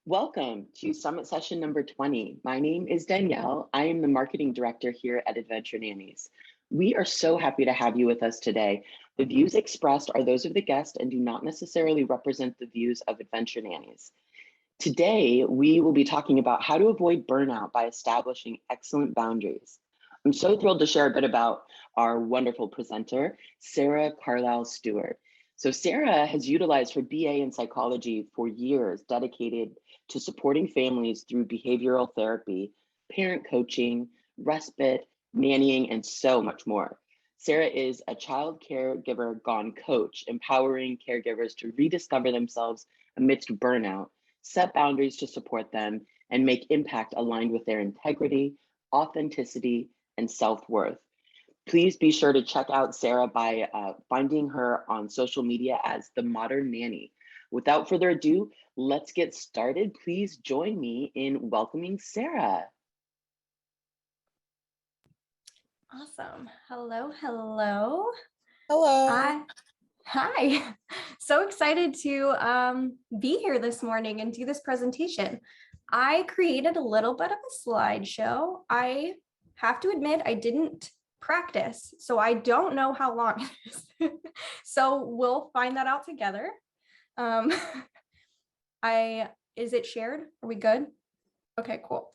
Welcome to Summit Session number 20. My name is Danielle. I am the Marketing Director here at Adventure Nannies. We are so happy to have you with us today. The views expressed are those of the guest and do not necessarily represent the views of Adventure Nannies. Today, we will be talking about how to avoid burnout by establishing excellent boundaries. I'm so thrilled to share a bit about our wonderful presenter, Sarah Carlisle Stewart. So Sarah has utilized her BA in psychology for years, dedicated to supporting families through behavioral therapy, parent coaching, respite, nannying, and so much more. Sarah is a child caregiver gone coach, empowering caregivers to rediscover themselves amidst burnout, set boundaries to support them, and make impact aligned with their integrity, authenticity, and self-worth. Please be sure to check out Sarah by finding her on social media as the Modern Nanny. Without further ado, let's get started. Please join me in welcoming Sarah. Awesome. Hello, hello. Hello. Hi. So excited to be here this morning and do this presentation. I created a little bit of a slideshow. I have to admit, I didn't practice, so I don't know how long it is. So we'll find that out together. Is it shared? Are we good? Okay, cool.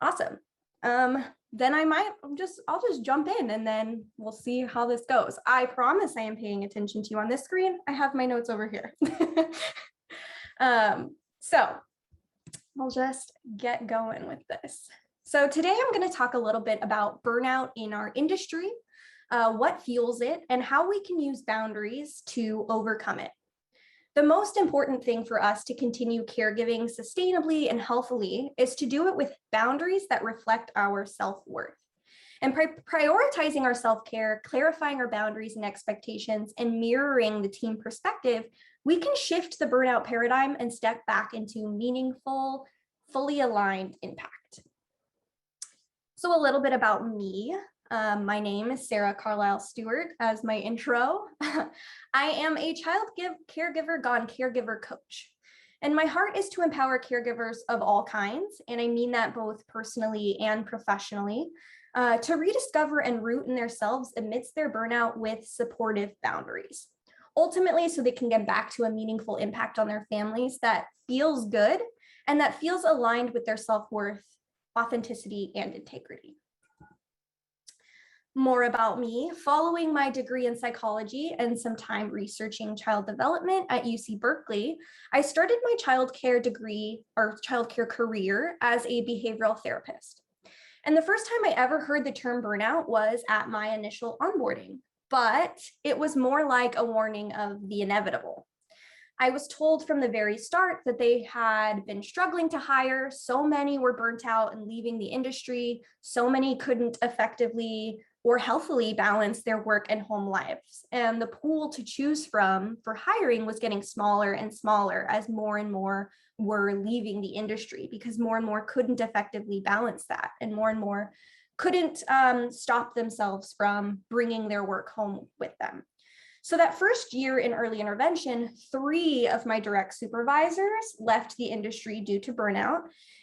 Awesome. Then I'll just jump in and then we'll see how this goes. I promise I am paying attention to you on this screen. I have my notes over here. So I'll just get going with this. So today I'm going to talk a little bit about burnout in our industry, what fuels it, and how we can use boundaries to overcome it. The most important thing for us to continue caregiving sustainably and healthily is to do it with boundaries that reflect our self-worth. And prioritizing our self-care, clarifying our boundaries and expectations, and mirroring the team perspective, we can shift the burnout paradigm and step back into meaningful, fully aligned impact. So a little bit about me. My name is Sarah Carlisle Stewart as my intro. I am a child caregiver gone caregiver coach. And my heart is to empower caregivers of all kinds, and I mean that both personally and professionally, to rediscover and root in themselves amidst their burnout with supportive boundaries. Ultimately, so they can get back to a meaningful impact on their families that feels good and that feels aligned with their self-worth, authenticity, and integrity. More about me. Following my degree in psychology and some time researching child development at UC Berkeley, I started my childcare degree or childcare career as a behavioral therapist. And the first time I ever heard the term burnout was at my initial onboarding, but it was more like a warning of the inevitable. I was told from the very start that they had been struggling to hire, so many were burnt out and leaving the industry, so many couldn't effectively or healthily balance their work and home lives. And the pool to choose from for hiring was getting smaller and smaller as more and more were leaving the industry because more and more couldn't effectively balance that and more couldn't stop themselves from bringing their work home with them. So that first year in early intervention, 3 of my direct supervisors left the industry due to burnout.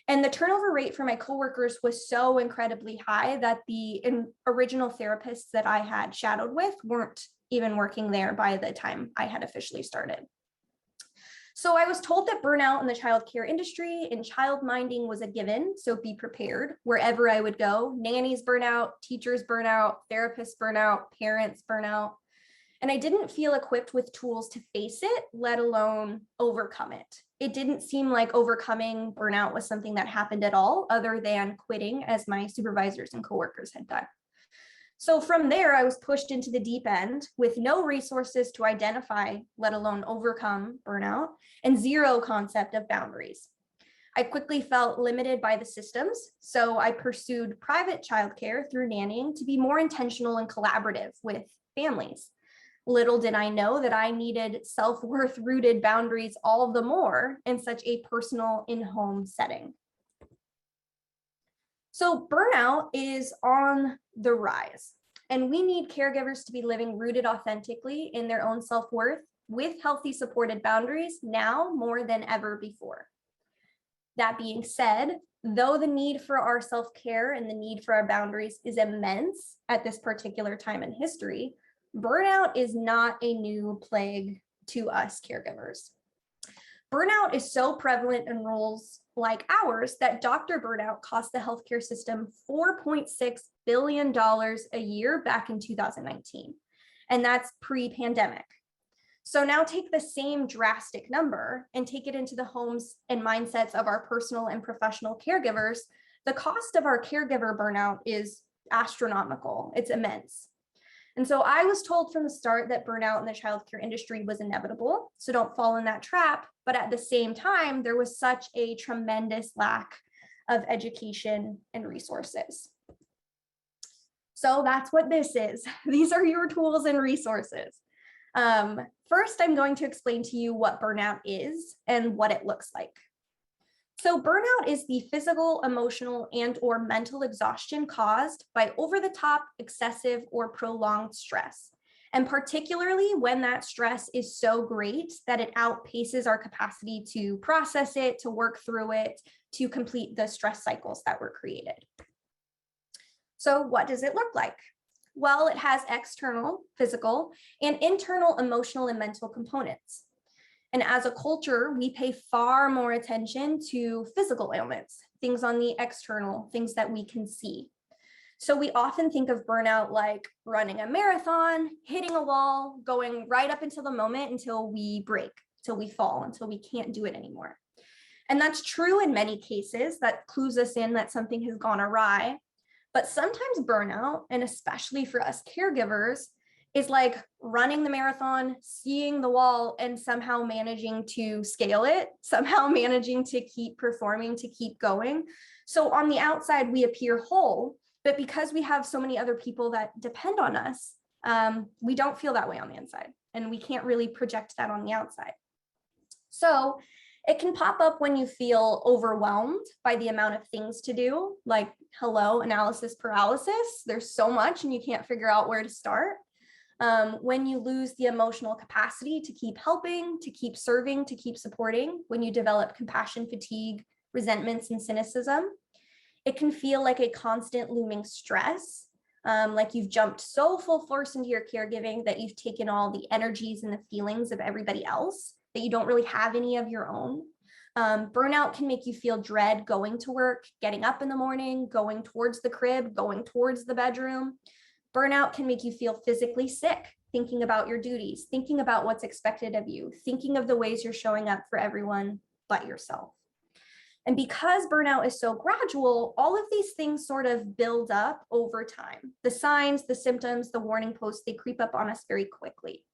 And the turnover rate for my coworkers was so incredibly high that the original therapists that I had shadowed with weren't even working there by the time I had officially started. So I was told that burnout in the childcare industry and child minding was a given, so be prepared. Wherever I would go, nannies burnout, teachers burnout, therapists burnout, parents burnout. And I didn't feel equipped with tools to face it, let alone overcome it. It didn't seem like overcoming burnout was something that happened at all, other than quitting as my supervisors and coworkers had done. So from there, I was pushed into the deep end with no resources to identify, let alone overcome burnout, and 0 concept of boundaries. I quickly felt limited by the systems, so I pursued private childcare through nannying to be more intentional and collaborative with families. Little did I know that I needed self-worth rooted boundaries all the more in such a personal in-home setting. So burnout is on the rise, and we need caregivers to be living rooted authentically in their own self-worth with healthy supported boundaries now more than ever before. That being said, though the need for our self-care and the need for our boundaries is immense at this particular time in history, burnout is not a new plague to us caregivers. Burnout is so prevalent in roles like ours that doctor burnout cost the healthcare system $4.6 billion a year back in 2019, and that's pre-pandemic. So now take the same drastic number and take it into the homes and mindsets of our personal and professional caregivers. The cost of our caregiver burnout is astronomical. It's immense. And so I was told from the start that burnout in the childcare industry was inevitable, so don't fall in that trap. But at the same time, there was such a tremendous lack of education and resources. So that's what this is. These are your tools and resources. First, I'm going to explain to you what burnout is and what it looks like. So burnout is the physical, emotional, and/or mental exhaustion caused by over-the-top, excessive, or prolonged stress, and particularly when that stress is so great that it outpaces our capacity to process it, to work through it, to complete the stress cycles that were created. So what does it look like? Well, it has external, physical, and internal emotional and mental components. And as a culture, we pay far more attention to physical ailments, things on the external, things that we can see. So we often think of burnout like running a marathon, hitting a wall, going right up until the moment until we break, till we fall, until we can't do it anymore. And that's true in many cases. That clues us in that something has gone awry. But sometimes burnout, and especially for us caregivers, is like running the marathon, seeing the wall, and somehow managing to scale it, somehow managing to keep performing, to keep going. So on the outside, we appear whole, but because we have so many other people that depend on us, we don't feel that way on the inside, and we can't really project that on the outside. So it can pop up when you feel overwhelmed by the amount of things to do, like analysis paralysis. There's so much and you can't figure out where to start. When you lose the emotional capacity to keep helping, to keep serving, to keep supporting, when you develop compassion fatigue, resentments, and cynicism. It can feel like a constant looming stress, like you've jumped so full force into your caregiving that you've taken all the energies and the feelings of everybody else, that you don't really have any of your own. Burnout can make you feel dread going to work, getting up in the morning, going towards the crib, going towards the bedroom. Burnout can make you feel physically sick, thinking about your duties, thinking about what's expected of you, thinking of the ways you're showing up for everyone but yourself. And because burnout is so gradual, all of these things sort of build up over time. The signs, the symptoms, the warning posts, they creep up on us very quickly.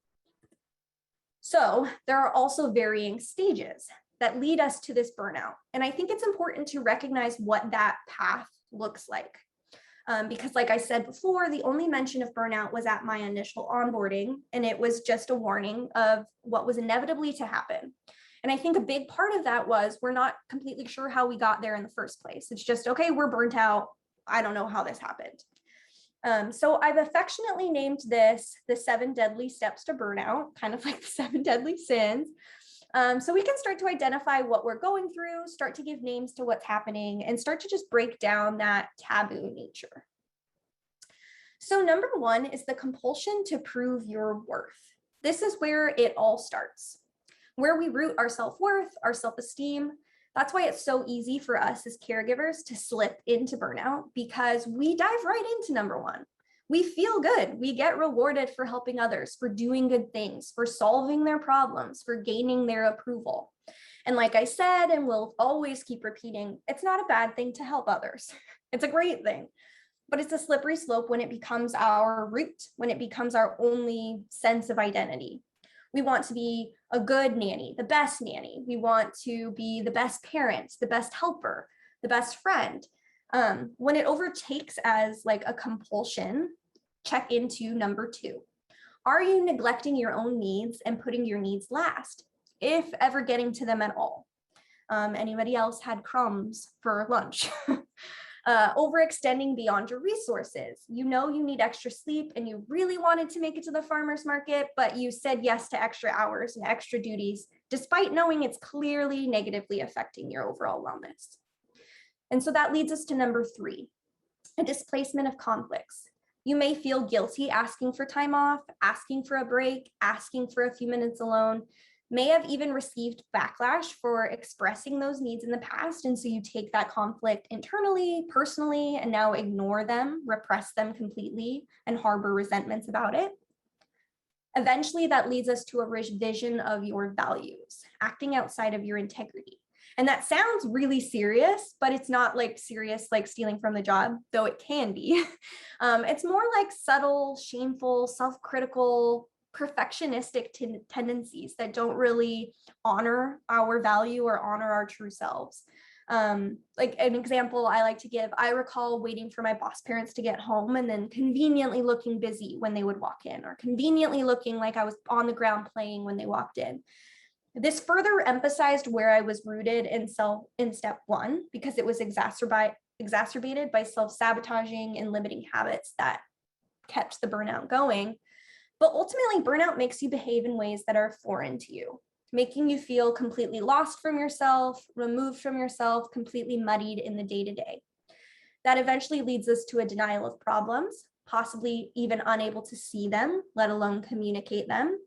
So there are also varying stages that lead us to this burnout. And I think it's important to recognize what that path looks like. Because like I said before, the only mention of burnout was at my initial onboarding, and it was just a warning of what was inevitably to happen. And I think a big part of that was we're not completely sure how we got there in the first place. It's just, okay, we're burnt out. I don't know how this happened. So I've affectionately named this the 7 deadly steps to burnout, kind of like the 7 deadly sins. So we can start to identify what we're going through, start to give names to what's happening, and start to just break down that taboo nature. So number 1 is the compulsion to prove your worth. This is where it all starts, where we root our self-worth, our self-esteem. That's why it's so easy for us as caregivers to slip into burnout, because we dive right into number 1. We feel good. We get rewarded for helping others, for doing good things, for solving their problems, for gaining their approval. And like I said, and we'll always keep repeating, it's not a bad thing to help others. It's a great thing, but it's a slippery slope when it becomes our root, when it becomes our only sense of identity. We want to be a good nanny, the best nanny. We want to be the best parent, the best helper, the best friend. When it overtakes as like a compulsion, check into number 2. Are you neglecting your own needs and putting your needs last, if ever getting to them at all? Anybody else had crumbs for lunch? Overextending beyond your resources. You know you need extra sleep and you really wanted to make it to the farmer's market, but you said yes to extra hours and extra duties despite knowing it's clearly negatively affecting your overall wellness. And so that leads us to number 3, a displacement of conflicts. You may feel guilty asking for time off, asking for a break, asking for a few minutes alone, may have even received backlash for expressing those needs in the past. And so you take that conflict internally, personally, and now ignore them, repress them completely, and harbor resentments about it. Eventually, that leads us to a revision of your values, acting outside of your integrity. And that sounds really serious, but it's not like serious like stealing from the job, though it can be. It's more like subtle, shameful, self-critical, perfectionistic tendencies that don't really honor our value or honor our true selves. Like an example I like to give, I recall waiting for my boss parents to get home and then conveniently looking busy when they would walk in, or conveniently looking like I was on the ground playing when they walked in. This further emphasized where I was rooted in step 1, because it was exacerbated by self-sabotaging and limiting habits that kept the burnout going. But ultimately, burnout makes you behave in ways that are foreign to you, making you feel completely lost from yourself, removed from yourself, completely muddied in the day-to-day. That eventually leads us to a denial of problems, possibly even unable to see them, let alone communicate them.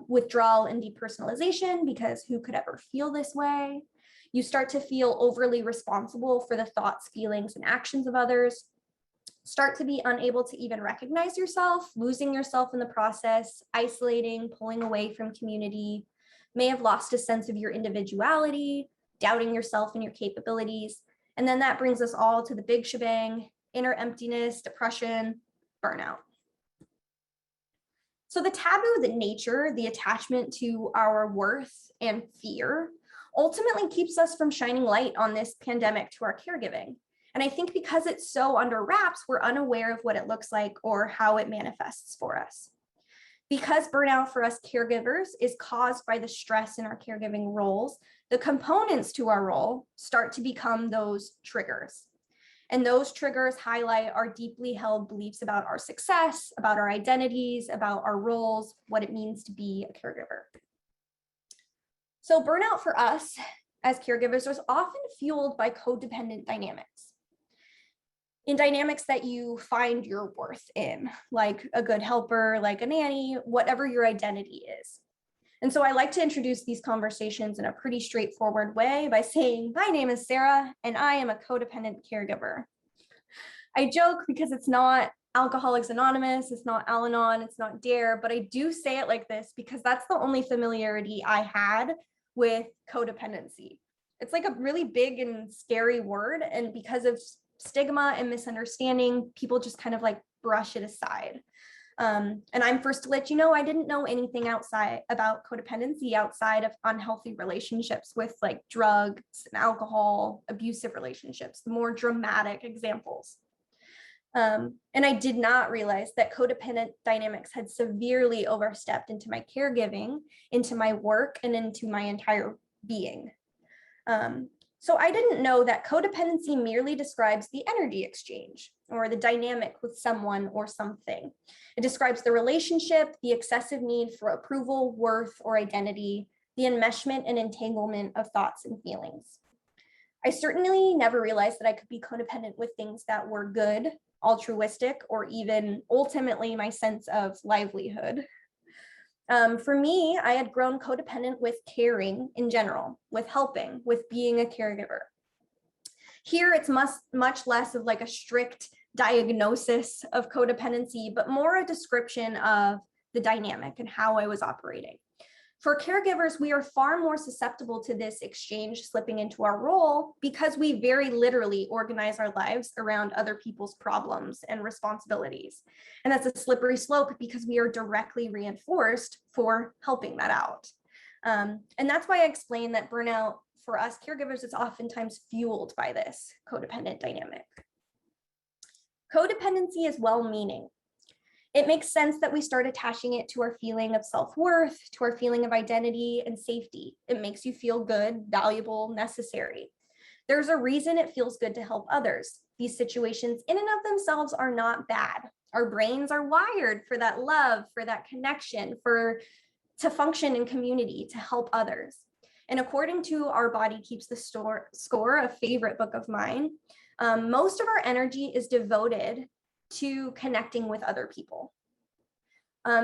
Withdrawal and depersonalization, because who could ever feel this way? You start to feel overly responsible for the thoughts, feelings, and actions of others. Start to be unable to even recognize yourself, losing yourself in the process, isolating, pulling away from community, may have lost a sense of your individuality, doubting yourself and your capabilities. And then that brings us all to the big shebang: inner emptiness, depression, burnout. So the taboo, the nature, the attachment to our worth and fear ultimately keeps us from shining light on this pandemic to our caregiving. And I think because it's so under wraps, we're unaware of what it looks like or how it manifests for us. Because burnout for us caregivers is caused by the stress in our caregiving roles, the components to our role start to become those triggers. And those triggers highlight our deeply held beliefs about our success, about our identities, about our roles, what it means to be a caregiver. So burnout for us as caregivers is often fueled by codependent dynamics. In dynamics that you find your worth in, like a good helper, like a nanny, whatever your identity is. And so I like to introduce these conversations in a pretty straightforward way by saying, my name is Sarah, and I am a codependent caregiver. I joke because it's not Alcoholics Anonymous, it's not Al-Anon, it's not DARE, but I do say it like this because that's the only familiarity I had with codependency. It's like a really big and scary word, and because of stigma and misunderstanding, people just kind of like brush it aside. And I'm first to let you know, I didn't know anything outside about codependency outside of unhealthy relationships with like drugs and alcohol, abusive relationships, the more dramatic examples. And I did not realize that codependent dynamics had severely overstepped into my caregiving, into my work, and into my entire being. So I didn't know that codependency merely describes the energy exchange or the dynamic with someone or something. It describes the relationship, the excessive need for approval, worth, or identity, the enmeshment and entanglement of thoughts and feelings. I certainly never realized that I could be codependent with things that were good, altruistic, or even ultimately my sense of livelihood. For me, I had grown codependent with caring in general, with helping, with being a caregiver. Here, it's much less of like a strict diagnosis of codependency, but more a description of the dynamic and how I was operating. For caregivers, we are far more susceptible to this exchange slipping into our role because we very literally organize our lives around other people's problems and responsibilities. And that's a slippery slope because we are directly reinforced for helping that out. And that's why I explain that burnout for us caregivers is oftentimes fueled by this codependent dynamic. Codependency is well-meaning. It makes sense that we start attaching it to our feeling of self-worth, to our feeling of identity and safety. It makes you feel good, valuable, necessary. There's a reason it feels good to help others. These situations in and of themselves are not bad. Our brains are wired for that love, for that connection, for to function in community, to help others. And according to Our Body Keeps the Score, a favorite book of mine, most of our energy is devoted to connecting with other people.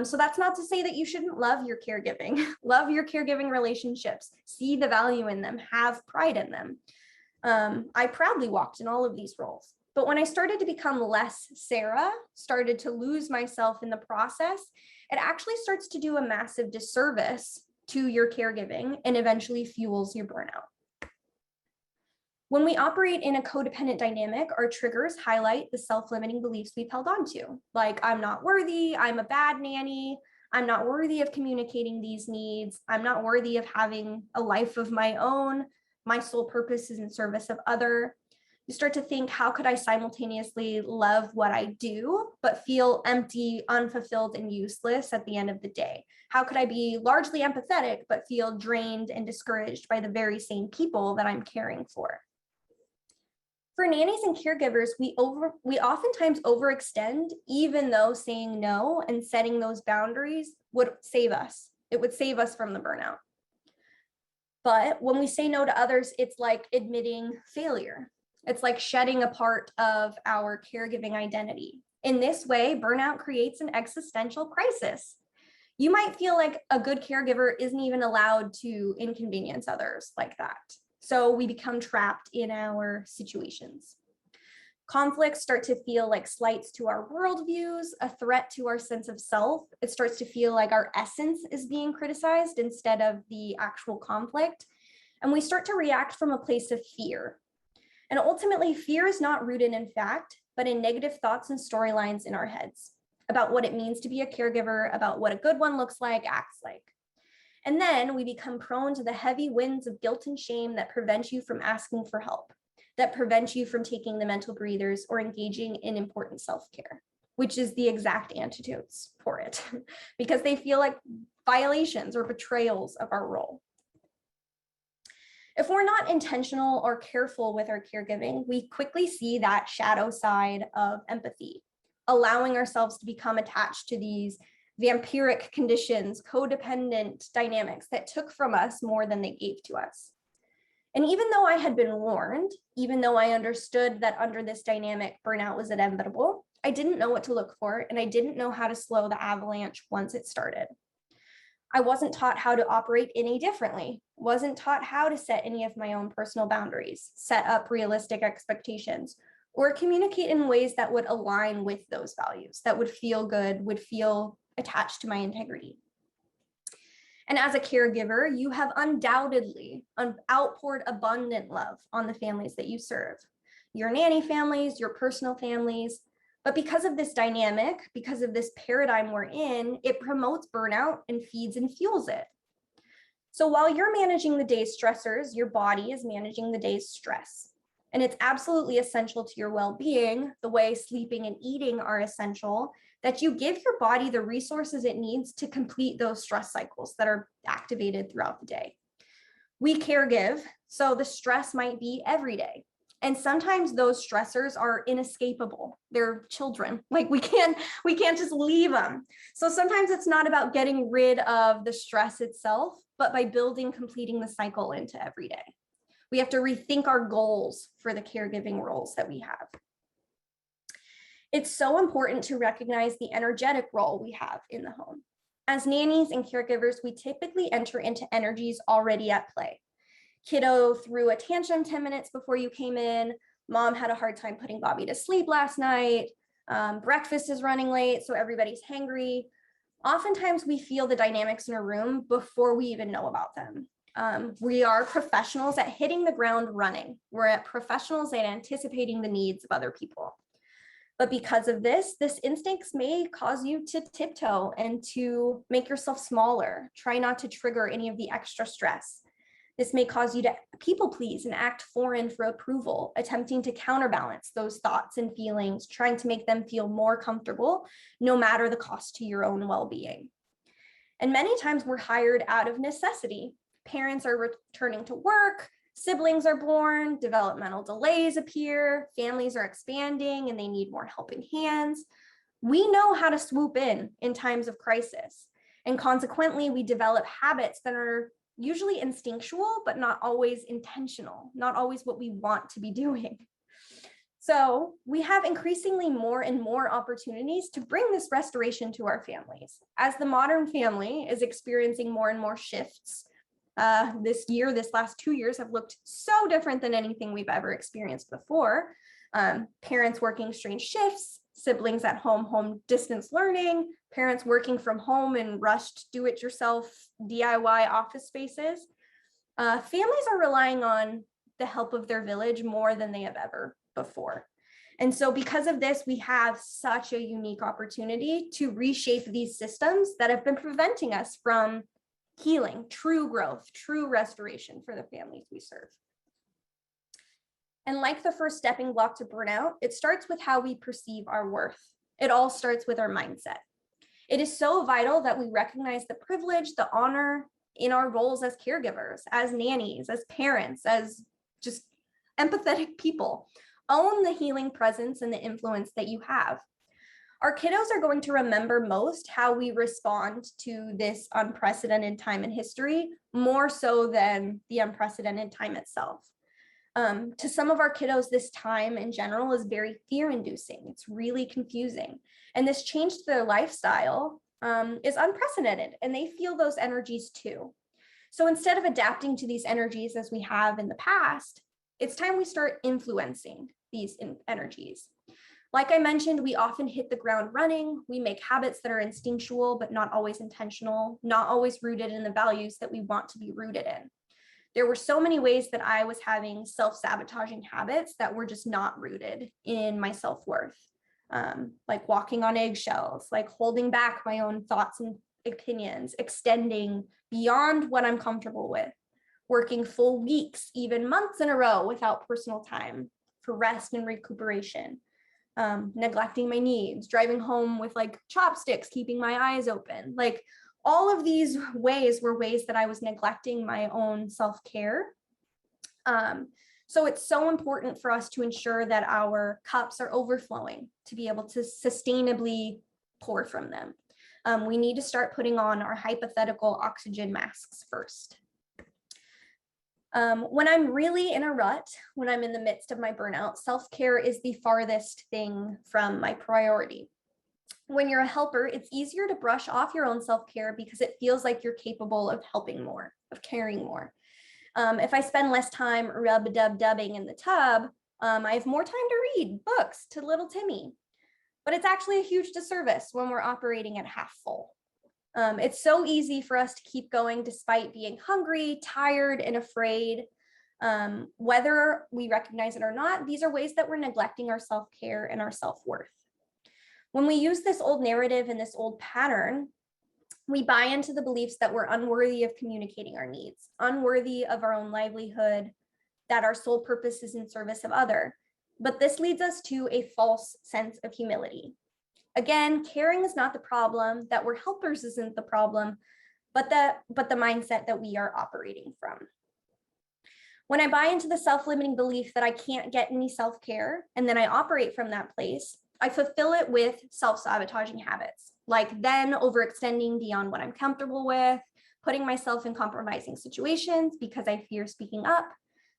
So that's not to say that you shouldn't love your caregiving, love your caregiving relationships, see the value in them, have pride in them. I proudly walked in all of these roles. But when I started to become less Sarah, started to lose myself in the process, it actually starts to do a massive disservice to your caregiving and eventually fuels your burnout. When we operate in a codependent dynamic, our triggers highlight the self-limiting beliefs we've held on to, like I'm not worthy, I'm a bad nanny, I'm not worthy of communicating these needs, I'm not worthy of having a life of my own, my sole purpose is in service of other. You start to think, how could I simultaneously love what I do, but feel empty, unfulfilled, and useless at the end of the day? How could I be largely empathetic, but feel drained and discouraged by the very same people that I'm caring for? For nannies and caregivers, we oftentimes overextend, even though saying no and setting those boundaries would save us. It would save us from the burnout. But when we say no to others, it's like admitting failure. It's like shedding a part of our caregiving identity. In this way, burnout creates an existential crisis. You might feel like a good caregiver isn't even allowed to inconvenience others like that. So we become trapped in our situations. Conflicts start to feel like slights to our worldviews, a threat to our sense of self. It starts to feel like our essence is being criticized instead of the actual conflict. And we start to react from a place of fear. And ultimately, fear is not rooted in fact, but in negative thoughts and storylines in our heads about what it means to be a caregiver, about what a good one looks like, acts like. And then we become prone to the heavy winds of guilt and shame that prevent you from asking for help, that prevent you from taking the mental breathers or engaging in important self-care, which is the exact antidotes for it, because they feel like violations or betrayals of our role. If we're not intentional or careful with our caregiving, we quickly see that shadow side of empathy, allowing ourselves to become attached to these vampiric conditions, codependent dynamics that took from us more than they gave to us. And even though I had been warned, even though I understood that under this dynamic, burnout was inevitable, I didn't know what to look for, and I didn't know how to slow the avalanche once it started. I wasn't taught how to operate any differently, wasn't taught how to set any of my own personal boundaries, set up realistic expectations, or communicate in ways that would align with those values, that would feel good, would feel attached to my integrity. And as a caregiver, you have undoubtedly outpoured abundant love on the families that you serve, your nanny families, your personal families. But because of this dynamic, because of this paradigm we're in, it promotes burnout and feeds and fuels it. So while you're managing the day's stressors, your body is managing the day's stress. And it's absolutely essential to your well-being, the way sleeping and eating are essential, that you give your body the resources it needs to complete those stress cycles that are activated throughout the day. We caregive, so the stress might be every day. And sometimes those stressors are inescapable. They're children, like we can't just leave them. So sometimes it's not about getting rid of the stress itself, but by completing the cycle into every day. We have to rethink our goals for the caregiving roles that we have. It's so important to recognize the energetic role we have in the home. As nannies and caregivers, we typically enter into energies already at play. Kiddo threw a tantrum 10 minutes before you came in. Mom had a hard time putting Bobby to sleep last night. Breakfast is running late, so everybody's hangry. Oftentimes we feel the dynamics in a room before we even know about them. We are professionals at hitting the ground running. We're at professionals at anticipating the needs of other people. But because of this instincts may cause you to tiptoe and to make yourself smaller. Try not to trigger any of the extra stress. This may cause you to people please and act foreign for approval, attempting to counterbalance those thoughts and feelings, trying to make them feel more comfortable, no matter the cost to your own well-being. And many times we're hired out of necessity. Parents are returning to work, siblings are born, developmental delays appear, families are expanding and they need more helping hands. We know how to swoop in times of crisis. And consequently, we develop habits that are usually instinctual, but not always intentional, not always what we want to be doing. So we have increasingly more and more opportunities to bring this restoration to our families. As the modern family is experiencing more and more shifts, this last 2 years have looked so different than anything we've ever experienced before. Parents working strange shifts, siblings at home distance learning, parents working from home in rushed do-it-yourself DIY office spaces. Families are relying on the help of their village more than they have ever before. And so because of this, we have such a unique opportunity to reshape these systems that have been preventing us from healing, true growth, true restoration for the families we serve. And like the first stepping block to burnout, it starts with how we perceive our worth. It all starts with our mindset. It is so vital that we recognize the privilege, the honor in our roles as caregivers, as nannies, as parents, as just empathetic people. Own the healing presence and the influence that you have. Our kiddos are going to remember most how we respond to this unprecedented time in history, more so than the unprecedented time itself. To some of our kiddos, this time in general is very fear-inducing. It's really confusing. And this change to their lifestyle is unprecedented, and they feel those energies too. So instead of adapting to these energies as we have in the past, it's time we start influencing these energies. Like I mentioned, we often hit the ground running. We make habits that are instinctual, but not always intentional, not always rooted in the values that we want to be rooted in. There were so many ways that I was having self-sabotaging habits that were just not rooted in my self-worth, like walking on eggshells, like holding back my own thoughts and opinions, extending beyond what I'm comfortable with, working full weeks, even months in a row without personal time for rest and recuperation, neglecting my needs, driving home with like chopsticks, keeping my eyes open. Like all of these ways were ways that I was neglecting my own self-care. So it's so important for us to ensure that our cups are overflowing to be able to sustainably pour from them. We need to start putting on our hypothetical oxygen masks first. When I'm really in a rut, when I'm in the midst of my burnout, self-care is the farthest thing from my priority. When you're a helper, it's easier to brush off your own self-care because it feels like you're capable of helping more, of caring more. If I spend less time rub-a-dub-dubbing in the tub, I have more time to read books to little Timmy. But it's actually a huge disservice when we're operating at half full. It's so easy for us to keep going despite being hungry, tired, and afraid. Whether we recognize it or not, these are ways that we're neglecting our self-care and our self-worth. When we use this old narrative and this old pattern, we buy into the beliefs that we're unworthy of communicating our needs, unworthy of our own livelihood, that our sole purpose is in service of other. But this leads us to a false sense of humility. Again, caring is not the problem, that we're helpers isn't the problem, but the mindset that we are operating from. When I buy into the self-limiting belief that I can't get any self-care, and then I operate from that place, I fulfill it with self-sabotaging habits, like then overextending beyond what I'm comfortable with, putting myself in compromising situations because I fear speaking up,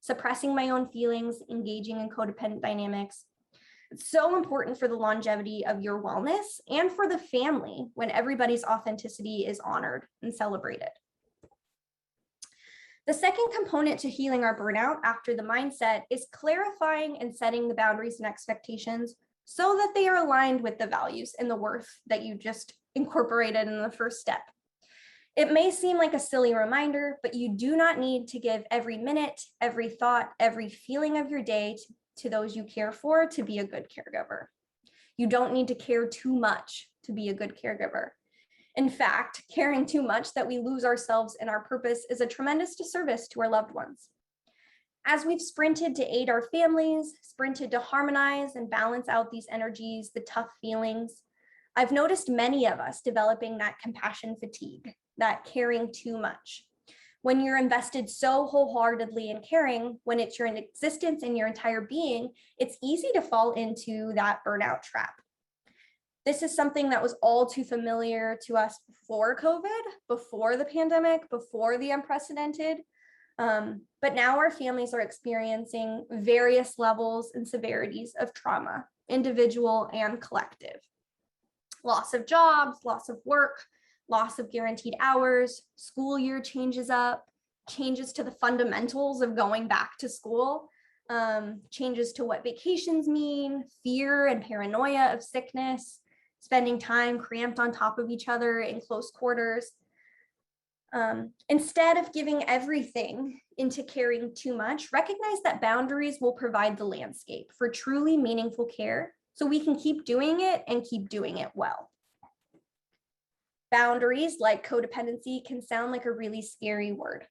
suppressing my own feelings, engaging in codependent dynamics. It's so important for the longevity of your wellness and for the family when everybody's authenticity is honored and celebrated. The second component to healing our burnout after the mindset is clarifying and setting the boundaries and expectations so that they are aligned with the values and the worth that you just incorporated in the first step. It may seem like a silly reminder, but you do not need to give every minute, every thought, every feeling of your day to those you care for to be a good caregiver. You don't need to care too much to be a good caregiver. In fact, caring too much that we lose ourselves and our purpose is a tremendous disservice to our loved ones. As we've sprinted to aid our families, sprinted to harmonize and balance out these energies, the tough feelings, I've noticed many of us developing that compassion fatigue, that caring too much. When you're invested so wholeheartedly in caring, when it's your existence and your entire being, it's easy to fall into that burnout trap. This is something that was all too familiar to us before COVID, before the pandemic, before the unprecedented. But now our families are experiencing various levels and severities of trauma, individual and collective. Loss of jobs, loss of work, loss of guaranteed hours, school year changes up, changes to the fundamentals of going back to school, changes to what vacations mean, fear and paranoia of sickness, spending time cramped on top of each other in close quarters. Instead of giving everything into caring too much, recognize that boundaries will provide the landscape for truly meaningful care so we can keep doing it and keep doing it well. Boundaries, like codependency, can sound like a really scary word,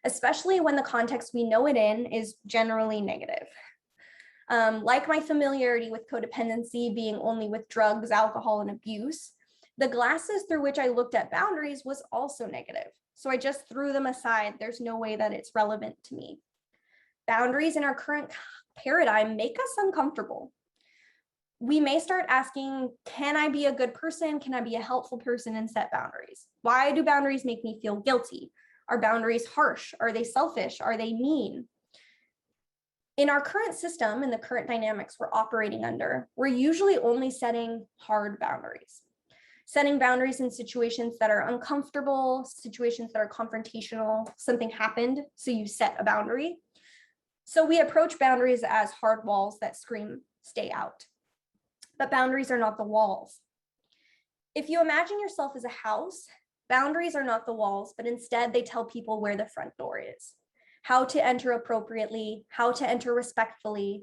especially when the context we know it in is generally negative. Like my familiarity with codependency being only with drugs, alcohol, and abuse, the glasses through which I looked at boundaries was also negative. So I just threw them aside. There's no way that it's relevant to me. Boundaries in our current paradigm make us uncomfortable. We may start asking, can I be a good person? Can I be a helpful person and set boundaries? Why do boundaries make me feel guilty? Are boundaries harsh? Are they selfish? Are they mean? In our current system, in the current dynamics we're operating under, we're usually only setting hard boundaries. Setting boundaries in situations that are uncomfortable, situations that are confrontational, something happened, so you set a boundary. So we approach boundaries as hard walls that scream, stay out. But boundaries are not the walls. If you imagine yourself as a house, boundaries are not the walls, but instead they tell people where the front door is, how to enter appropriately, how to enter respectfully.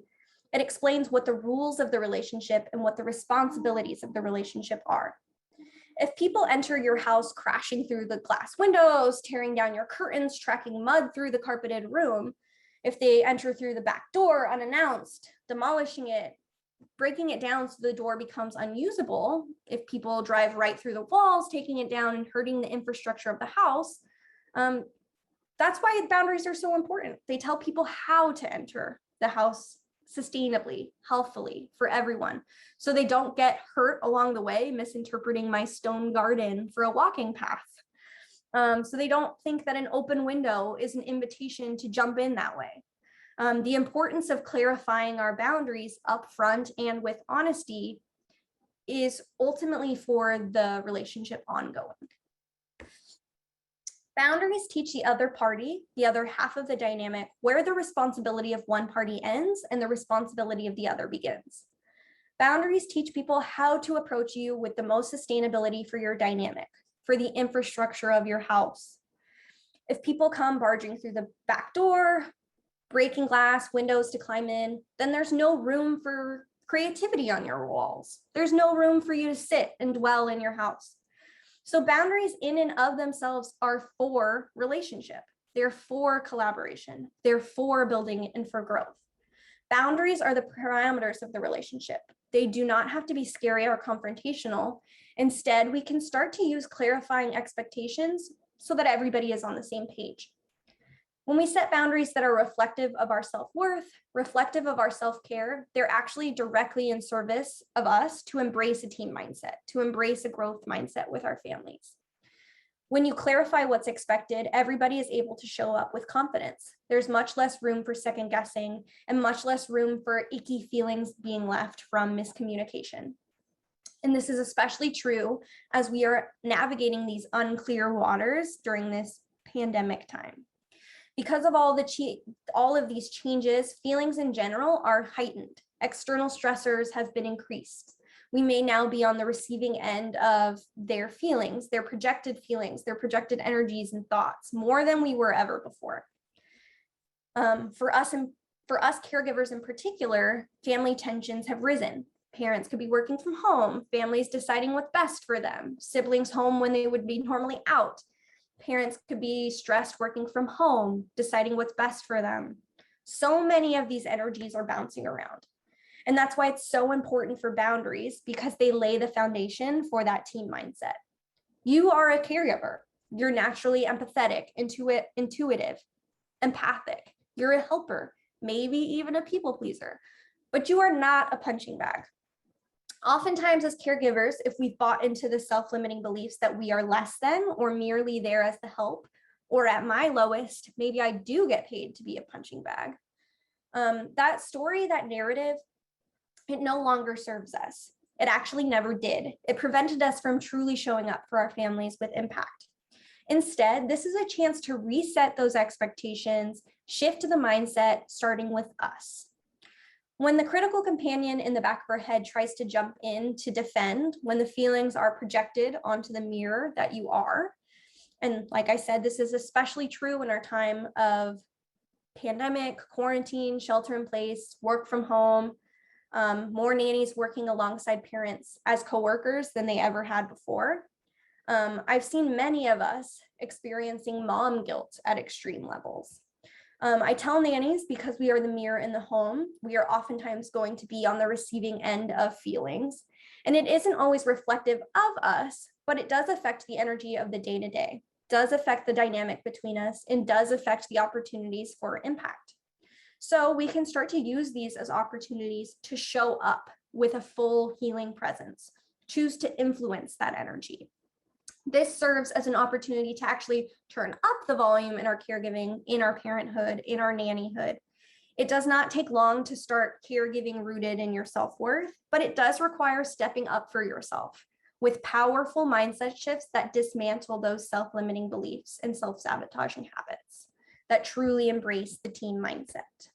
It explains what the rules of the relationship and what the responsibilities of the relationship are. If people enter your house crashing through the glass windows, tearing down your curtains, tracking mud through the carpeted room, if they enter through the back door unannounced, demolishing it, breaking it down so the door becomes unusable, if people drive right through the walls, taking it down and hurting the infrastructure of the house, that's why boundaries are so important. They tell people how to enter the house sustainably, healthfully for everyone, so they don't get hurt along the way, misinterpreting my stone garden for a walking path. So they don't think that an open window is an invitation to jump in that way. The importance of clarifying our boundaries upfront and with honesty is ultimately for the relationship ongoing. Boundaries teach the other party, the other half of the dynamic, where the responsibility of one party ends and the responsibility of the other begins. Boundaries teach people how to approach you with the most sustainability for your dynamic, for the infrastructure of your house. If people come barging through the back door, breaking glass, windows to climb in, then there's no room for creativity on your walls. There's no room for you to sit and dwell in your house. So boundaries in and of themselves are for relationship. They're for collaboration. They're for building and for growth. Boundaries are the parameters of the relationship. They do not have to be scary or confrontational. Instead, we can start to use clarifying expectations so that everybody is on the same page. When we set boundaries that are reflective of our self-worth, reflective of our self-care, they're actually directly in service of us to embrace a team mindset, to embrace a growth mindset with our families. When you clarify what's expected, everybody is able to show up with confidence. There's much less room for second guessing and much less room for icky feelings being left from miscommunication. And this is especially true as we are navigating these unclear waters during this pandemic time. Because of all of these changes, feelings in general are heightened. External stressors have been increased. We may now be on the receiving end of their feelings, their projected energies and thoughts, more than we were ever before. For us caregivers in particular, family tensions have risen. Parents could be working from home, families deciding what's best for them, siblings home when they would be normally out. Parents could be stressed working from home, deciding what's best for them. So many of these energies are bouncing around. And that's why it's so important for boundaries, because they lay the foundation for that team mindset. You are a caregiver. You're naturally empathetic, intuitive, empathic. You're a helper, maybe even a people pleaser, but you are not a punching bag. Oftentimes as caregivers, if we've bought into the self-limiting beliefs that we are less than or merely there as the help, or at my lowest, maybe I do get paid to be a punching bag. That story, that narrative, it no longer serves us. It actually never did. It prevented us from truly showing up for our families with impact. Instead, this is a chance to reset those expectations, shift the mindset, starting with us. When the critical companion in the back of our head tries to jump in to defend, when the feelings are projected onto the mirror that you are, and like I said, this is especially true in our time of pandemic, quarantine, shelter in place, work from home, more nannies working alongside parents as coworkers than they ever had before. I've seen many of us experiencing mom guilt at extreme levels. I tell nannies, because we are the mirror in the home, we are oftentimes going to be on the receiving end of feelings. And it isn't always reflective of us, but it does affect the energy of the day-to-day, does affect the dynamic between us, and does affect the opportunities for impact. So we can start to use these as opportunities to show up with a full healing presence, choose to influence that energy. This serves as an opportunity to actually turn up the volume in our caregiving, in our parenthood, in our nannyhood. It does not take long to start caregiving rooted in your self-worth, but it does require stepping up for yourself with powerful mindset shifts that dismantle those self-limiting beliefs and self-sabotaging habits that truly embrace the teen mindset.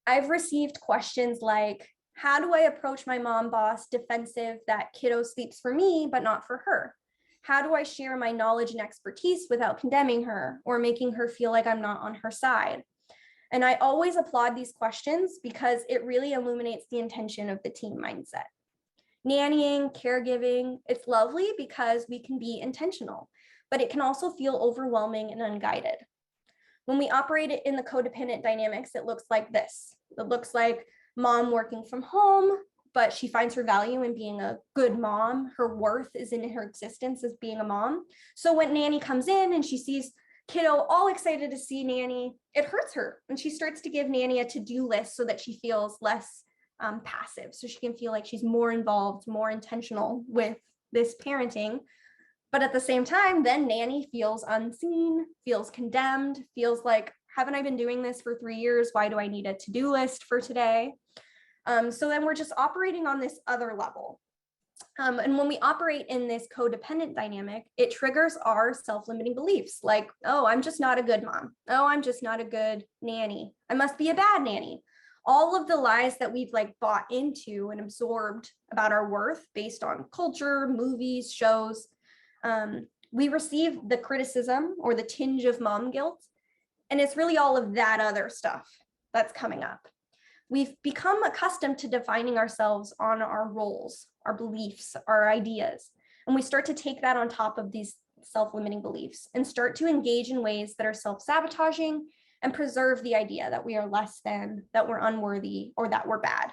I've received questions like, how do I approach my mom boss defensive that kiddo sleeps for me, but not for her? How do I share my knowledge and expertise without condemning her or making her feel like I'm not on her side? And I always applaud these questions because it really illuminates the intention of the teen mindset. Nannying, caregiving, it's lovely because we can be intentional, but it can also feel overwhelming and unguided. When we operate it in the codependent dynamics, it looks like this. It looks like mom working from home, but she finds her value in being a good mom. Her worth is in her existence as being a mom. So when nanny comes in and she sees kiddo all excited to see nanny, it hurts her. And she starts to give nanny a to-do list so that she feels less passive. So she can feel like she's more involved, more intentional with this parenting. But at the same time, then nanny feels unseen, feels condemned, feels like, haven't I been doing this for 3 years? Why do I need a to-do list for today? So then we're just operating on this other level. And when we operate in this codependent dynamic, it triggers our self-limiting beliefs like, oh, I'm just not a good mom. Oh, I'm just not a good nanny. I must be a bad nanny. All of the lies that we've bought into and absorbed about our worth based on culture, movies, shows. We receive the criticism or the tinge of mom guilt, and it's really all of that other stuff that's coming up. We've become accustomed to defining ourselves on our roles, our beliefs, our ideas, and we start to take that on top of these self-limiting beliefs and start to engage in ways that are self-sabotaging and preserve the idea that we are less than, that we're unworthy, or that we're bad.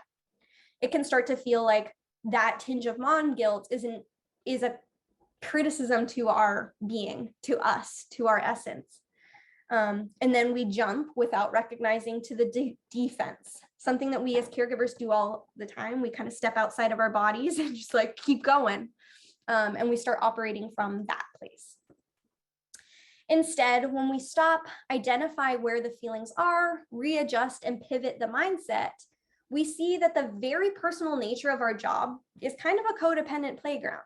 It can start to feel like that tinge of mom guilt is a criticism to our being, to us, to our essence. And then we jump without recognizing to the defense, something that we as caregivers do all the time. We kind of step outside of our bodies and just keep going. And we start operating from that place. Instead, when we stop, identify where the feelings are, readjust and pivot the mindset, we see that the very personal nature of our job is kind of a codependent playground.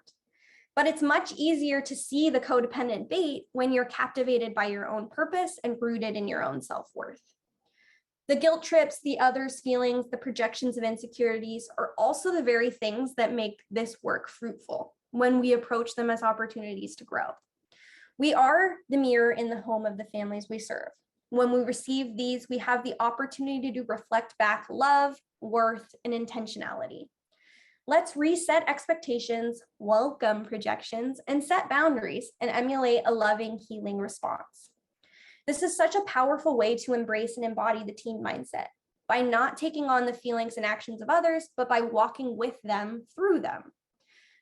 But it's much easier to see the codependent bait when you're captivated by your own purpose and rooted in your own self-worth. The guilt trips, the others' feelings, the projections of insecurities are also the very things that make this work fruitful when we approach them as opportunities to grow. We are the mirror in the home of the families we serve. When we receive these, we have the opportunity to reflect back love, worth, and intentionality. Let's reset expectations, welcome projections, and set boundaries and emulate a loving, healing response. This is such a powerful way to embrace and embody the teen mindset by not taking on the feelings and actions of others, but by walking with them through them.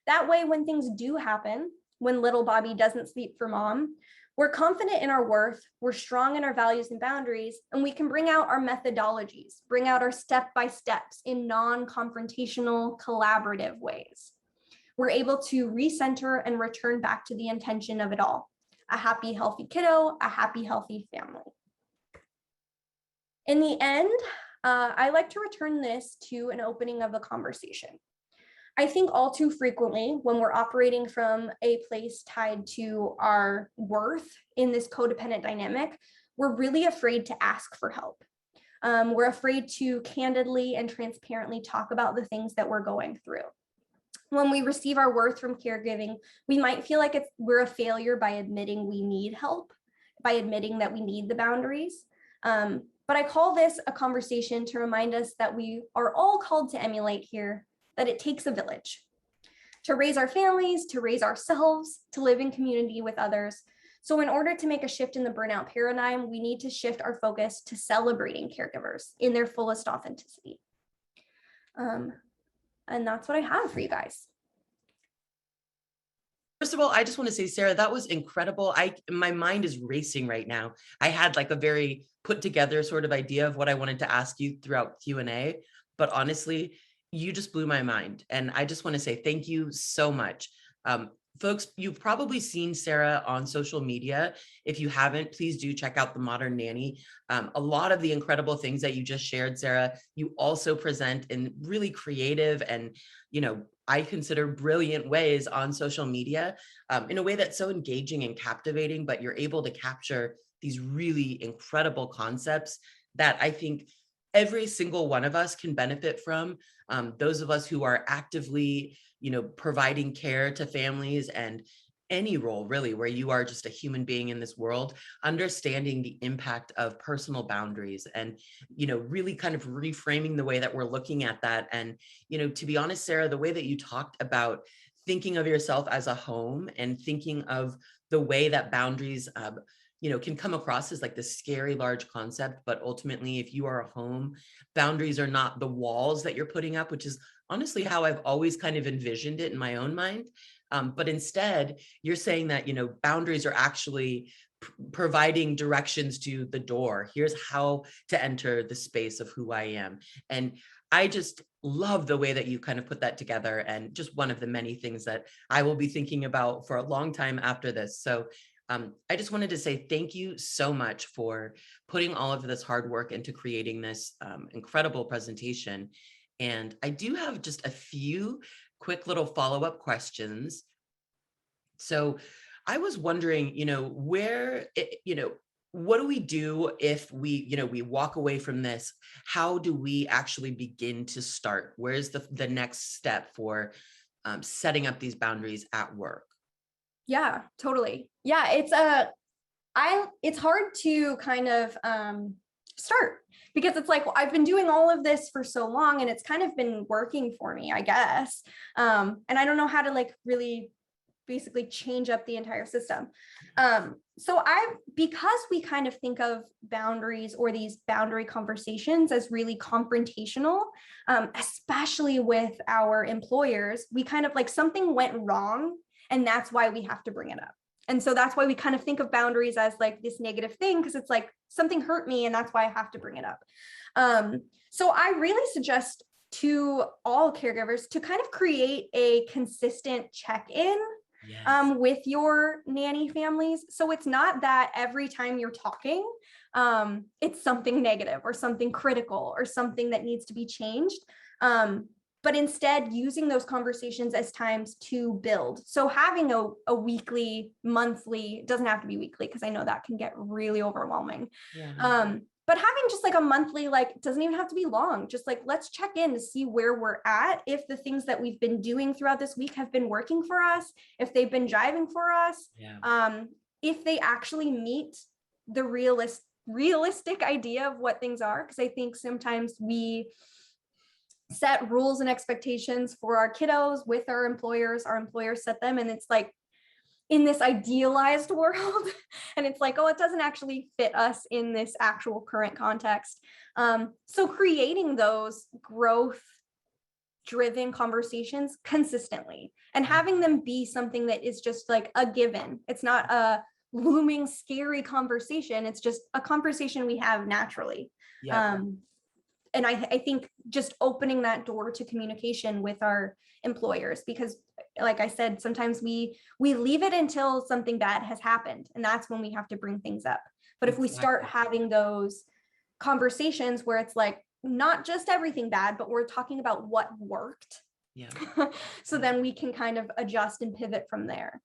That way, when things do happen, when little Bobby doesn't sleep for mom, We're confident in our worth, we're strong in our values and boundaries, and we can bring out our methodologies, bring out our step-by-steps in non-confrontational, collaborative ways. We're able to recenter and return back to the intention of it all: a happy, healthy kiddo, a happy, healthy family. In the end, I like to return this to an opening of a conversation. I think all too frequently when we're operating from a place tied to our worth in this codependent dynamic, we're really afraid to ask for help. We're afraid to candidly and transparently talk about the things that we're going through. When we receive our worth from caregiving, we might feel like we're a failure by admitting we need help, by admitting that we need the boundaries. But I call this a conversation to remind us that we are all called to emulate here, that it takes a village to raise our families, to raise ourselves, to live in community with others. So in order to make a shift in the burnout paradigm, we need to shift our focus to celebrating caregivers in their fullest authenticity. And that's what I have for you guys. First of all, I just want to say, Sarah, that was incredible. My mind is racing right now. I had like a very put together sort of idea of what I wanted to ask you throughout Q&A, but honestly, you just blew my mind. And I just want to say thank you so much. Folks, you've probably seen Sarah on social media. If you haven't, please do check out the Modern Nanny. A lot of the incredible things that you just shared, Sarah, you also present in really creative and, I consider brilliant ways on social media, in a way that's so engaging and captivating, but you're able to capture these really incredible concepts that I think every single one of us can benefit from. Those of us who are actively, providing care to families, and any role really where you are just a human being in this world, understanding the impact of personal boundaries and, really kind of reframing the way that we're looking at that. And, to be honest, Sarah, the way that you talked about thinking of yourself as a home and thinking of the way that boundaries, can come across as like this scary large concept, but ultimately, if you are a home, boundaries are not the walls that you're putting up, which is honestly how I've always kind of envisioned it in my own mind. But instead, you're saying that, boundaries are actually providing directions to the door. Here's how to enter the space of who I am. And I just love the way that you kind of put that together, and just one of the many things that I will be thinking about for a long time after this. So I just wanted to say thank you so much for putting all of this hard work into creating this incredible presentation. And I do have just a few quick little follow-up questions. So I was wondering, what do we do if we walk away from this? How do we actually begin to start? Where's the next step for setting up these boundaries at work? Yeah, totally. Yeah, it's hard to kind of start, because it's like, well, I've been doing all of this for so long and it's kind of been working for me, I guess. And I don't know how to like really basically change up the entire system. Because we kind of think of boundaries or these boundary conversations as really confrontational, especially with our employers, we kind of like something went wrong and that's why we have to bring it up. And so that's why we kind of think of boundaries as like this negative thing, because it's like something hurt me and that's why I have to bring it up. So I really suggest to all caregivers to kind of create a consistent check-in with your nanny families. So it's not that every time you're talking, it's something negative or something critical or something that needs to be changed. But instead using those conversations as times to build. So having a weekly, monthly, it doesn't have to be weekly, because I know that can get really overwhelming. Yeah. But having just like a monthly, like, it doesn't even have to be long, just like, let's check in to see where we're at, if the things that we've been doing throughout this week have been working for us, if they've been jiving for us, if they actually meet the realistic idea of what things are. Because I think sometimes we set rules and expectations for our kiddos with our employers set them, and it's like in this idealized world and it's like, oh, it doesn't actually fit us in this actual current context. So creating those growth driven conversations consistently and having them be something that is just like a given. It's not looming, scary conversation. It's just a conversation we have naturally. Yeah. And I think just opening that door to communication with our employers, because like I said, sometimes we leave it until something bad has happened, and that's when we have to bring things up. But if we start having those conversations where it's like not just everything bad, but we're talking about what worked. Yeah. So then we can kind of adjust and pivot from there.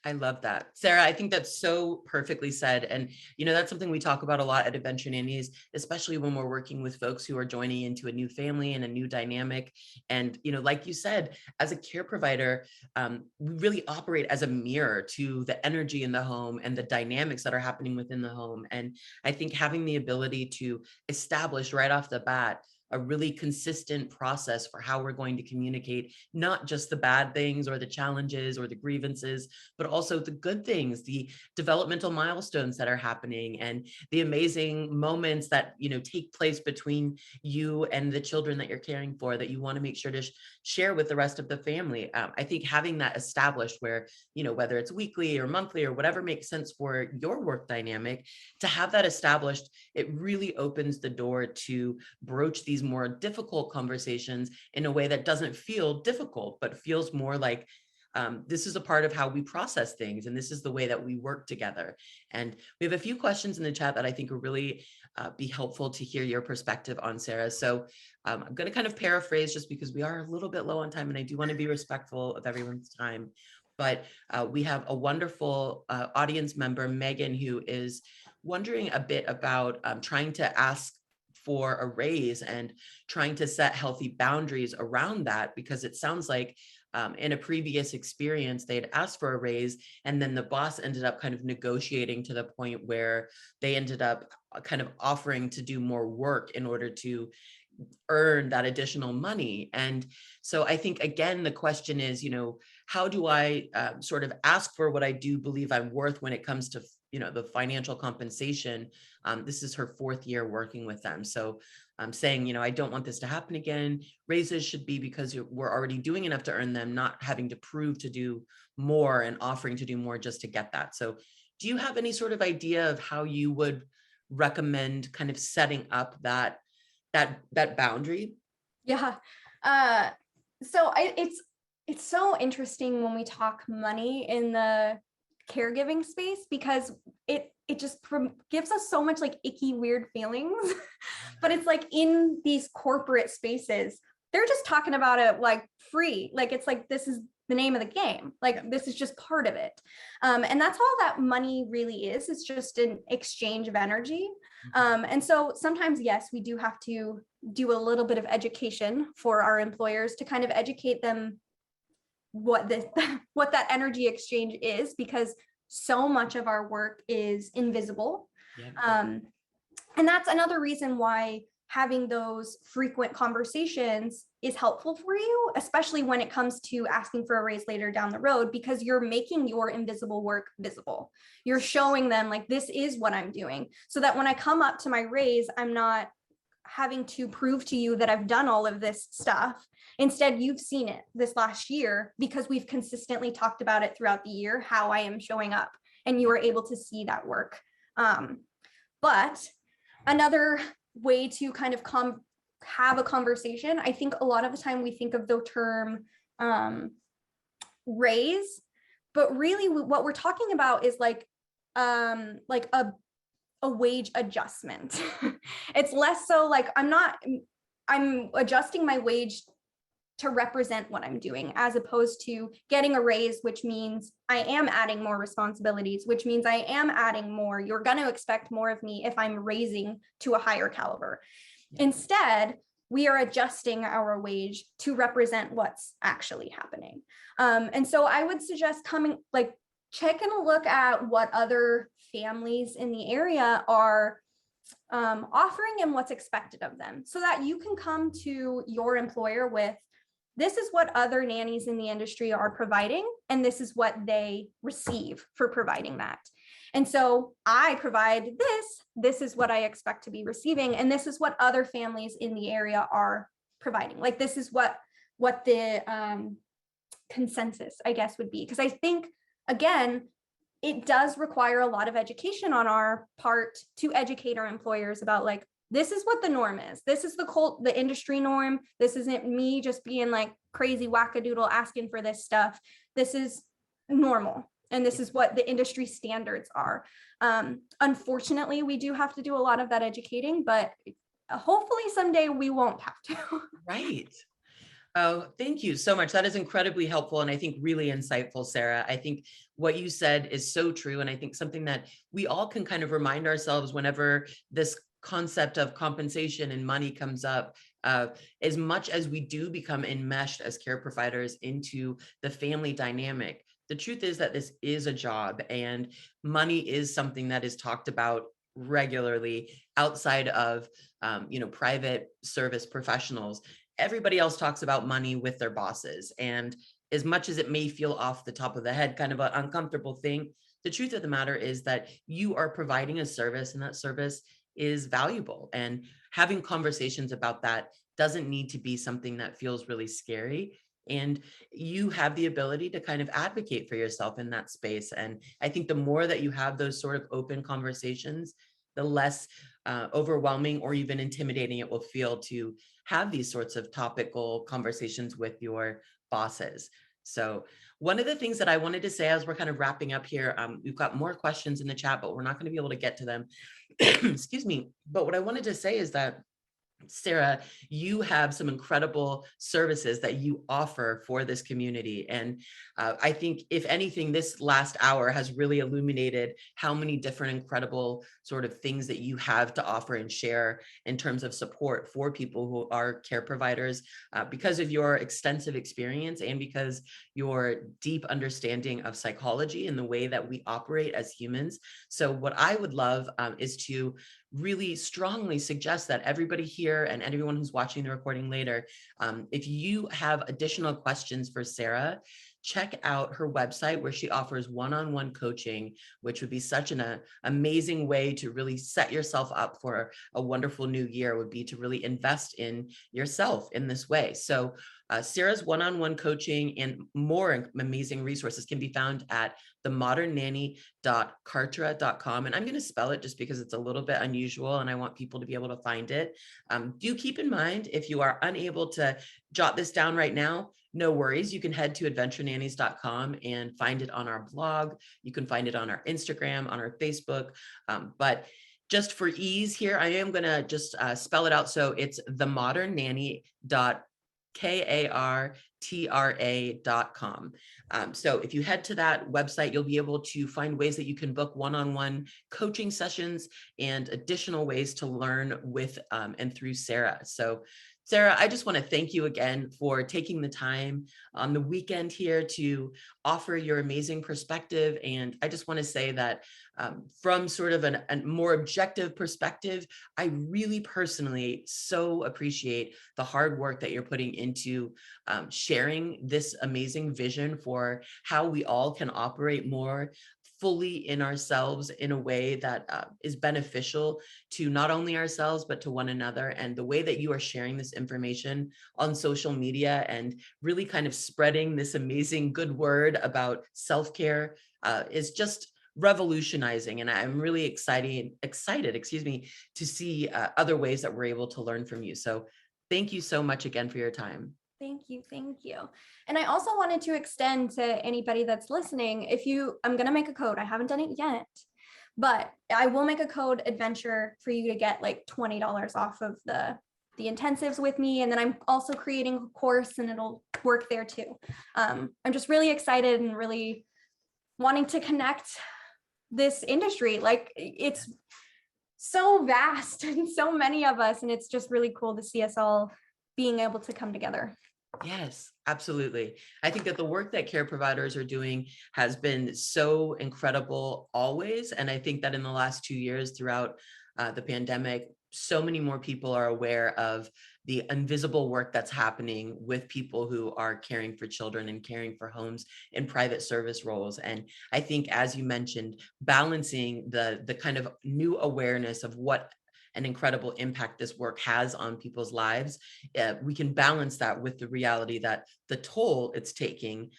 I love that. Sarah, I think that's so perfectly said. And, that's something we talk about a lot at Adventure Nannies, especially when we're working with folks who are joining into a new family and a new dynamic. And, like you said, as a care provider, we really operate as a mirror to the energy in the home and the dynamics that are happening within the home. And I think having the ability to establish right off the bat a really consistent process for how we're going to communicate, not just the bad things or the challenges or the grievances, but also the good things, the developmental milestones that are happening and the amazing moments that, take place between you and the children that you're caring for, that you want to make sure to share with the rest of the family. I think having that established where, whether it's weekly or monthly or whatever makes sense for your work dynamic, to have that established, it really opens the door to broach these more difficult conversations in a way that doesn't feel difficult, but feels more like this is a part of how we process things. And this is the way that we work together. And we have a few questions in the chat that I think will really be helpful to hear your perspective on, Sarah. So I'm going to kind of paraphrase just because we are a little bit low on time and I do want to be respectful of everyone's time. But we have a wonderful audience member, Megan, who is wondering a bit about trying to ask for a raise and trying to set healthy boundaries around that, because it sounds like in a previous experience, they'd asked for a raise and then the boss ended up kind of negotiating to the point where they ended up kind of offering to do more work in order to earn that additional money. And so I think, again, the question is, how do I sort of ask for what I do believe I'm worth when it comes to the financial compensation? This is her 4th year working with them. So I'm saying, I don't want this to happen again. Raises should be because we're already doing enough to earn them, not having to prove to do more and offering to do more just to get that. So do you have any sort of idea of how you would recommend kind of setting up that boundary? Yeah. So it's so interesting when we talk money in the caregiving space, because it just gives us so much like icky, weird feelings. But it's like in these corporate spaces, they're just talking about it like free. Like it's like, this is the name of the game. Like this is just part of it. And that's all that money really is. It's just an exchange of energy. And so sometimes, yes, we do have to do a little bit of education for our employers to kind of educate them what that energy exchange is, because so much of our work is invisible. Yeah. And that's another reason why having those frequent conversations is helpful for you, especially when it comes to asking for a raise later down the road, because you're making your invisible work visible. You're showing them like, this is what I'm doing, so that when I come up to my raise, I'm not having to prove to you that I've done all of this stuff. Instead, you've seen it this last year because we've consistently talked about it throughout the year, how I am showing up, and you are able to see that work. But another way to kind of have a conversation, I think a lot of the time we think of the term raise, but really what we're talking about is like a wage adjustment. It's less so like I'm adjusting my wage to represent what I'm doing, as opposed to getting a raise, which means I am adding more responsibilities, which means I am adding more. You're going to expect more of me if I'm raising to a higher caliber. Instead, we are adjusting our wage to represent what's actually happening. And so I would suggest taking a look at what other families in the area are offering and what's expected of them, so that you can come to your employer with, this is what other nannies in the industry are providing, and this is what they receive for providing that. And so I provide this is what I expect to be receiving, and this is what other families in the area are providing. Like, this is what the consensus, I guess, would be. Because I think, again, it does require a lot of education on our part to educate our employers about like, this is what the norm is. This is the industry norm. This isn't me just being like crazy wackadoodle asking for this stuff. This is normal. And this is what the industry standards are. Unfortunately, we do have to do a lot of that educating, but hopefully someday we won't have to. Right. Oh, thank you so much. That is incredibly helpful and I think really insightful, Sarah. I think what you said is so true. And I think something that we all can kind of remind ourselves whenever this concept of compensation and money comes up, as much as we do become enmeshed as care providers into the family dynamic, the truth is that this is a job and money is something that is talked about regularly outside of, private service professionals. Everybody else talks about money with their bosses. And as much as it may feel off the top of the head, kind of an uncomfortable thing, the truth of the matter is that you are providing a service and that service is valuable. And having conversations about that doesn't need to be something that feels really scary. And you have the ability to kind of advocate for yourself in that space. And I think the more that you have those sort of open conversations, the less overwhelming or even intimidating it will feel to have these sorts of topical conversations with your bosses. So one of the things that I wanted to say as we're kind of wrapping up here, we've got more questions in the chat, but we're not going to be able to get to them. Excuse me. But what I wanted to say is that, Sarah, you have some incredible services that you offer for this community. And I think if anything, this last hour has really illuminated how many different incredible sort of things that you have to offer and share in terms of support for people who are care providers because of your extensive experience and because your deep understanding of psychology and the way that we operate as humans. So what I would love is to really strongly suggest that everybody here and everyone who's watching the recording later, if you have additional questions for Sarah, check out her website where she offers one-on-one coaching, which would be such an amazing way to really set yourself up for a wonderful new year, would be to really invest in yourself in this way. So Sarah's one-on-one coaching and more amazing resources can be found at 𝘫𝘮𝑛𝑛𝑦.cartera.com. And I'm going to spell it just because it's a little bit unusual and I want people to be able to find it. Do keep in mind, if you are unable to jot this down right now, no worries. You can head to adventurenannies.com and find it on our blog. You can find it on our Instagram, on our Facebook. But just for ease here, I am going to just spell it out. So it's themodernNanny.cartera.com. So if you head to that website, you'll be able to find ways that you can book one-on-one coaching sessions and additional ways to learn with and through Sarah. So Sarah, I just want to thank you again for taking the time on the weekend here to offer your amazing perspective. And I just want to say that from sort of a more objective perspective, I really personally so appreciate the hard work that you're putting into sharing this amazing vision for how we all can operate more fully in ourselves in a way that is beneficial to not only ourselves, but to one another. And the way that you are sharing this information on social media and really kind of spreading this amazing good word about self-care is just revolutionizing. And I'm really excited, to see other ways that we're able to learn from you. So thank you so much again for your time. Thank you. Thank you. And I also wanted to extend to anybody that's listening, I'm going to make a code. I haven't done it yet, but I will make a code adventure for you to get like $20 off of the intensives with me. And then I'm also creating a course and it'll work there too. I'm just really excited and really wanting to connect this industry. Like it's so vast and so many of us, and it's just really cool to see us all being able to come together. Yes, absolutely. I think that the work that care providers are doing has been so incredible always. And I think that in the last 2 years throughout the pandemic, so many more people are aware of the invisible work that's happening with people who are caring for children and caring for homes in private service roles. And I think, as you mentioned, balancing the kind of new awareness of what an incredible impact this work has on people's lives, we can balance that with the reality that the toll it's taking,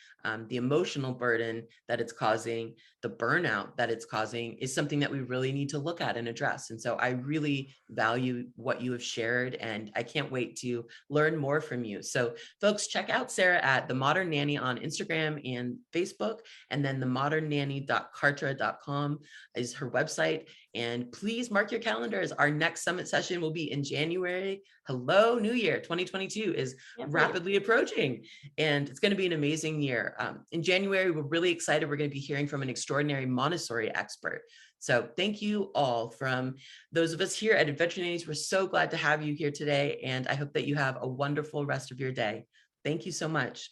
the emotional burden that it's causing, the burnout that it's causing is something that we really need to look at and address. And so I really value what you have shared, and I can't wait to learn more from you. So folks, check out Sarah at The Modern Nanny on Instagram and Facebook, and then themodernNanny.kartra.com is her website. And please mark your calendars. Our next summit session will be in January. Hello, New Year 2022 is rapidly approaching, and it's going to be an amazing year. In January, we're really excited. We're going to be hearing from an extraordinary Montessori expert. So thank you all from those of us here at Adventure Nannies. We're so glad to have you here today, and I hope that you have a wonderful rest of your day. Thank you so much.